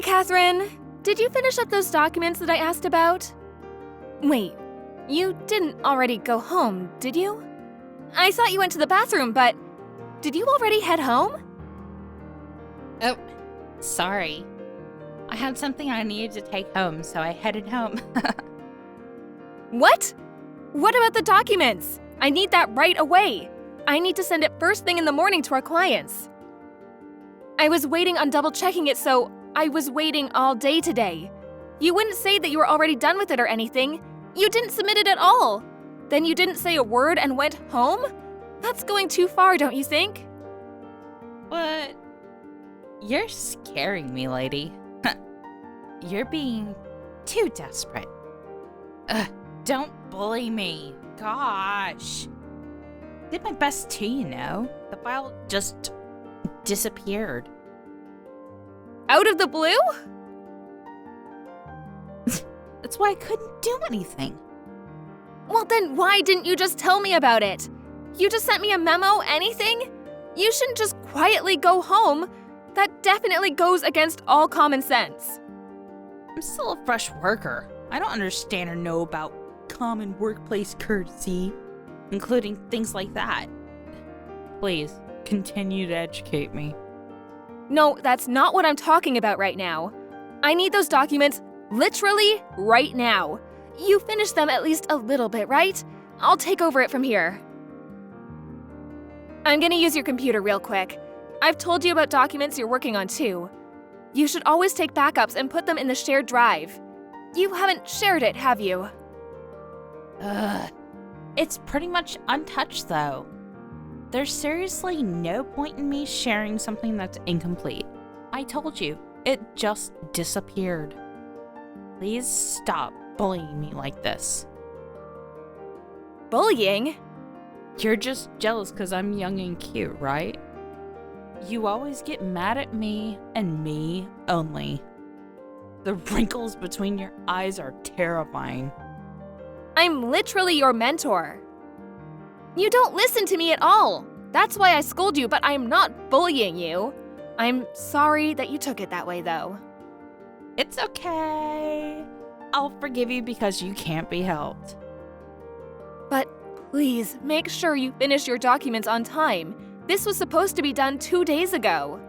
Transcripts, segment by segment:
Catherine, did you finish up those documents that I asked about? Wait, you didn't already go home, did you? I thought you went to the bathroom, but did you already head home? Oh, sorry. I had something I needed to take home, so I headed home. What? What about the documents? I need that right away. I need to send it first thing in the morning to our clients. I was waiting on double-checking it, so I was waiting all day today. You wouldn't say that you were already done with it or anything. You didn't submit it at all. Then you didn't say a word and went home? That's going too far, don't you think? What? You're scaring me, lady. You're being too desperate. Don't bully me. Gosh. Did my best too, you know. The file just disappeared. Out of the blue? That's why I couldn't do anything. Well, then why didn't you just tell me about it? You just sent me a memo, anything? You shouldn't just quietly go home. That definitely goes against all common sense. I'm still a fresh worker. I don't understand or know about common workplace courtesy, including things like that. Please, continue to educate me. No, that's not what I'm talking about right now. I need those documents literally right now. You finished them at least a little bit, right? I'll take over it from here. I'm gonna use your computer real quick. I've told you about documents you're working on too. You should always take backups and put them in the shared drive. You haven't shared it, have you? It's pretty much untouched though. There's seriously no point in me sharing something that's incomplete. I told you, it just disappeared. Please stop bullying me like this. Bullying? You're just jealous because I'm young and cute, right? You always get mad at me and me only. The wrinkles between your eyes are terrifying. I'm literally your mentor. You don't listen to me at all. That's why I scold you, but I'm not bullying you. I'm sorry that you took it that way, though. It's okay. I'll forgive you because you can't be helped. But please, make sure you finish your documents on time. This was supposed to be done 2 days ago.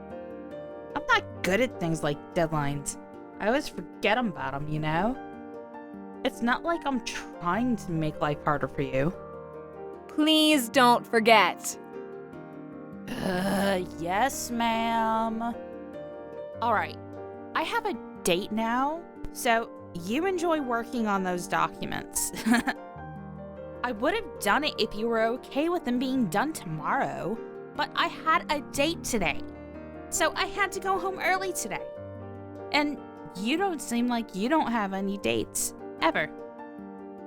I'm not good at things like deadlines. I always forget about them, you know? It's not like I'm trying to make life harder for you. Please don't forget. Yes, ma'am. Alright, I have a date now, so you enjoy working on those documents. I would have done it if you were okay with them being done tomorrow, but I had a date today, so I had to go home early today. And you don't seem like you don't have any dates, ever.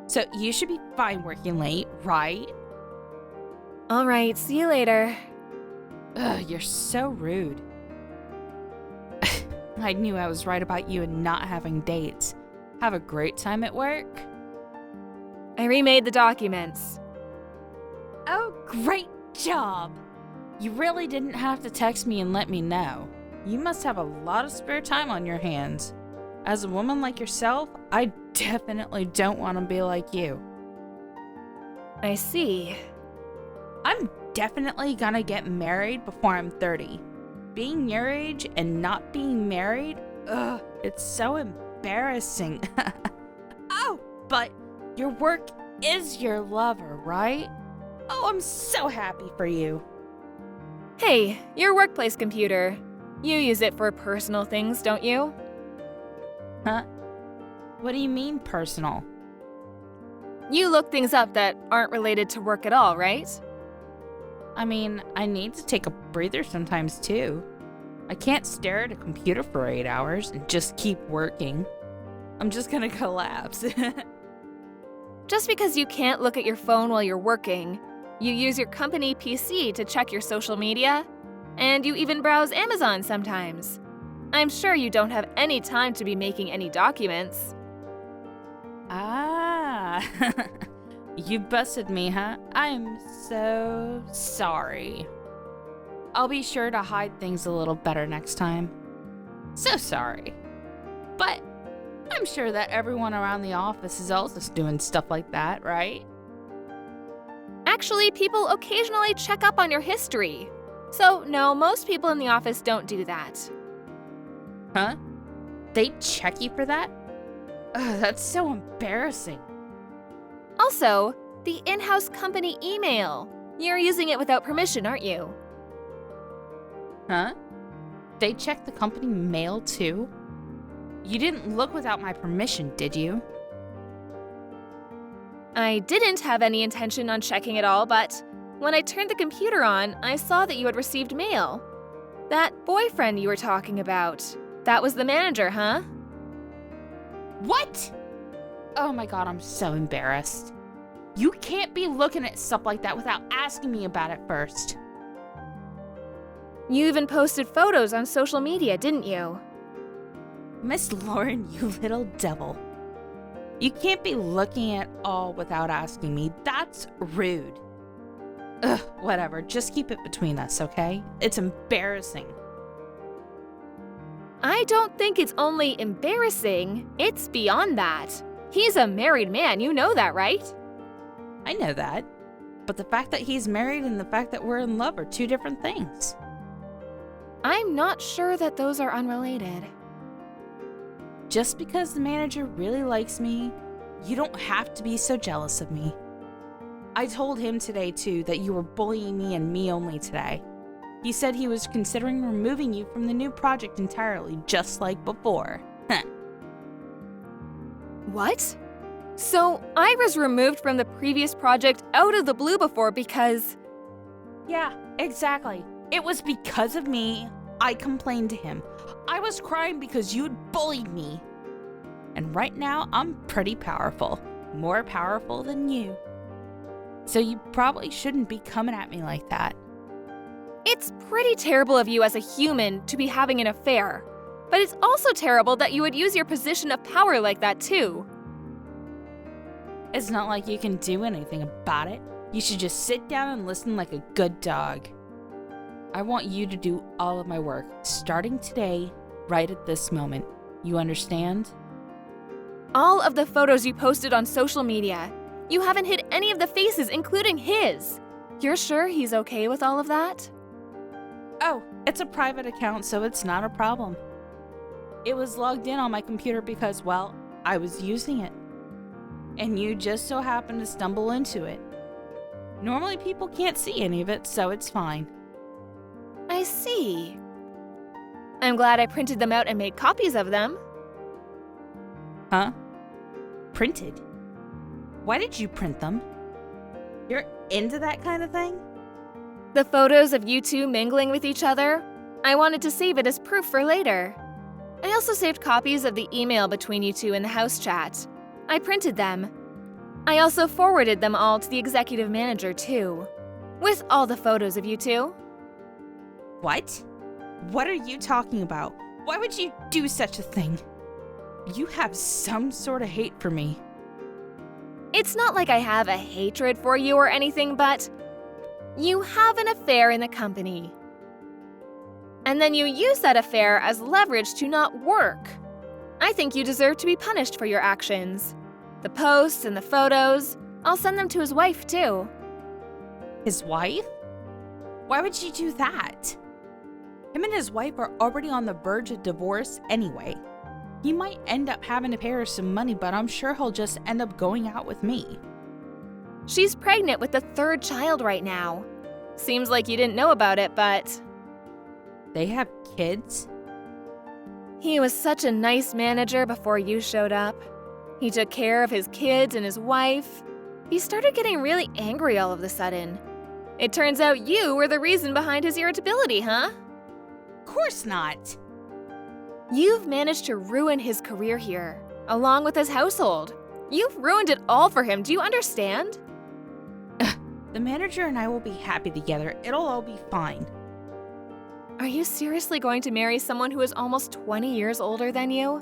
So you should be fine working late, right? All right, see you later. Ugh, you're so rude. I knew I was right about you and not having dates. Have a great time at work? I remade the documents. Oh, great job! You really didn't have to text me and let me know. You must have a lot of spare time on your hands. As a woman like yourself, I definitely don't want to be like you. I see. I'm definitely gonna get married before I'm 30. Being your age and not being married, it's so embarrassing. Oh, but your work is your lover, right? Oh, I'm so happy for you. Hey, your workplace computer. You use it for personal things, don't you? Huh? What do you mean personal? You look things up that aren't related to work at all, right? I mean, I need to take a breather sometimes too. I can't stare at a computer for 8 hours and just keep working. I'm just gonna collapse. Just because you can't look at your phone while you're working, you use your company PC to check your social media, and you even browse Amazon sometimes. I'm sure you don't have any time to be making any documents. Ah, you busted me, huh? I'm so sorry. I'll be sure to hide things a little better next time. So sorry. I'm sure that everyone around the office is also doing stuff like that, right? Actually, people occasionally check up on your history. So, no, most people in the office don't do that. Huh? They check you for that? Ugh, that's so embarrassing. Also, the in-house company email. You're using it without permission, aren't you? Huh? They check the company mail too? You didn't look without my permission, did you? I didn't have any intention on checking it all, but when I turned the computer on, I saw that you had received mail. That boyfriend you were talking about. That was the manager, huh? What? Oh my god, I'm so embarrassed. You can't be looking at stuff like that without asking me about it first. You even posted photos on social media, didn't you? Miss Lauren, you little devil. You can't be looking at all without asking me. That's rude. Ugh, whatever. Just keep it between us, okay? It's embarrassing. I don't think it's only embarrassing, it's beyond that. He's a married man, you know that, right? I know that. But the fact that he's married and the fact that we're in love are two different things. I'm not sure that those are unrelated. Just because the manager really likes me, you don't have to be so jealous of me. I told him today, too, that you were bullying me and me only today. He said he was considering removing you from the new project entirely, just like before. What? So, I was removed from the previous project out of the blue before because… Yeah, exactly. It was because of me. I complained to him. I was crying because you'd bullied me. And right now, I'm pretty powerful. More powerful than you. So you probably shouldn't be coming at me like that. It's pretty terrible of you as a human to be having an affair. But it's also terrible that you would use your position of power like that too. It's not like you can do anything about it. You should just sit down and listen like a good dog. I want you to do all of my work, starting today, right at this moment. You understand? All of the photos you posted on social media. You haven't hid any of the faces, including his. You're sure he's okay with all of that? Oh, it's a private account, so it's not a problem. It was logged in on my computer because, well, I was using it. And you just so happened to stumble into it. Normally people can't see any of it, so it's fine. I see. I'm glad I printed them out and made copies of them. Huh? Printed? Why did you print them? You're into that kind of thing? The photos of you two mingling with each other, I wanted to save it as proof for later. I also saved copies of the email between you two in the house chat. I printed them. I also forwarded them all to the executive manager too, with all the photos of you two. What? What are you talking about? Why would you do such a thing? You have some sort of hate for me. It's not like I have a hatred for you or anything, but you have an affair in the company. And then you use that affair as leverage to not work. I think you deserve to be punished for your actions. The posts and the photos, I'll send them to his wife too. His wife? Why would you do that? Him and his wife are already on the verge of divorce anyway. He might end up having to pay her some money, but I'm sure he'll just end up going out with me. She's pregnant with the third child right now. Seems like you didn't know about it, but… They have kids? He was such a nice manager before you showed up. He took care of his kids and his wife. He started getting really angry all of a sudden. It turns out you were the reason behind his irritability, huh? Of course not. You've managed to ruin his career here, along with his household. You've ruined it all for him, do you understand? The manager and I will be happy together. It'll all be fine. Are you seriously going to marry someone who is almost 20 years older than you?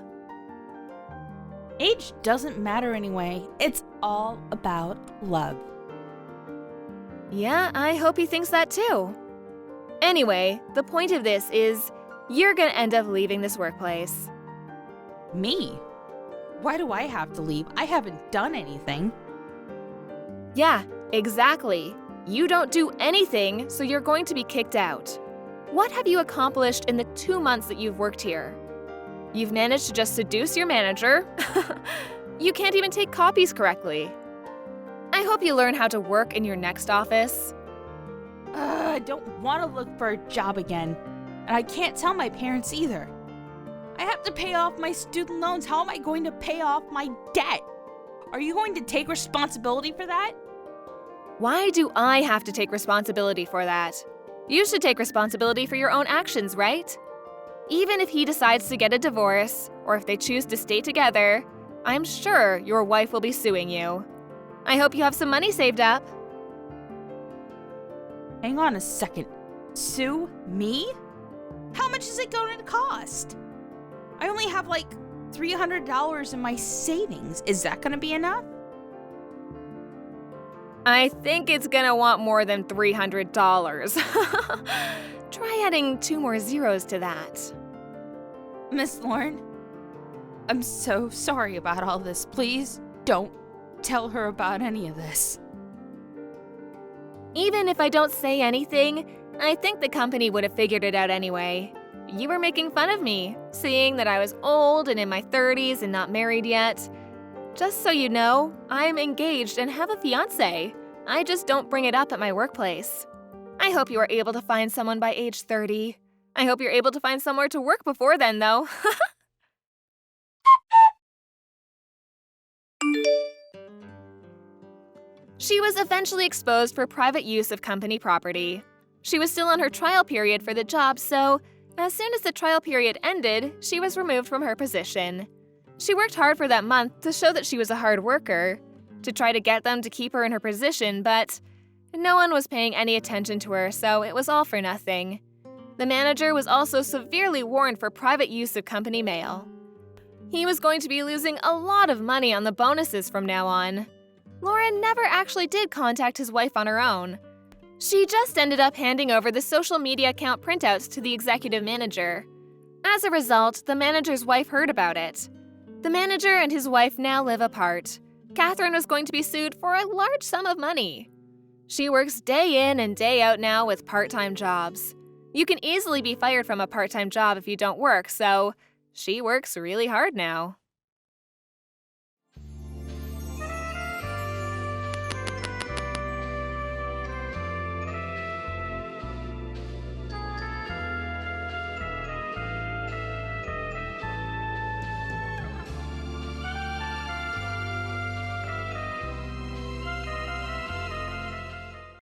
Age doesn't matter anyway. It's all about love. Yeah, I hope he thinks that too. Anyway, the point of this is you're gonna end up leaving this workplace. Me? Why do I have to leave? I haven't done anything. Yeah, exactly. You don't do anything, so you're going to be kicked out. What have you accomplished in the 2 months that you've worked here? You've managed to just seduce your manager. You can't even take copies correctly. I hope you learn how to work in your next office. I don't want to look for a job again. And I can't tell my parents either. I have to pay off my student loans. How am I going to pay off my debt? Are you going to take responsibility for that? Why do I have to take responsibility for that? You should take responsibility for your own actions, right? Even if he decides to get a divorce, or if they choose to stay together, I'm sure your wife will be suing you. I hope you have some money saved up. Hang on a second. Sue me? How much is it going to cost? I only have like $300 in my savings. Is that going to be enough? I think it's gonna want more than $300. Try adding 2 more zeros to that. Miss Lauren, I'm so sorry about all this. Please don't tell her about any of this. Even if I don't say anything, I think the company would have figured it out anyway. You were making fun of me, saying that I was old and in my 30s and not married yet. Just so you know, I'm engaged and have a fiancé. I just don't bring it up at my workplace. I hope you are able to find someone by age 30. I hope you're able to find somewhere to work before then, though. She was eventually exposed for private use of company property. She was still on her trial period for the job, so as soon as the trial period ended, she was removed from her position. She worked hard for that month to show that she was a hard worker, to try to get them to keep her in her position, but no one was paying any attention to her, so it was all for nothing. The manager was also severely warned for private use of company mail. He was going to be losing a lot of money on the bonuses from now on. Lauren never actually did contact his wife on her own. She just ended up handing over the social media account printouts to the executive manager. As a result, the manager's wife heard about it. The manager and his wife now live apart. Catherine was going to be sued for a large sum of money. She works day in and day out now with part-time jobs. You can easily be fired from a part-time job if you don't work, so she works really hard now.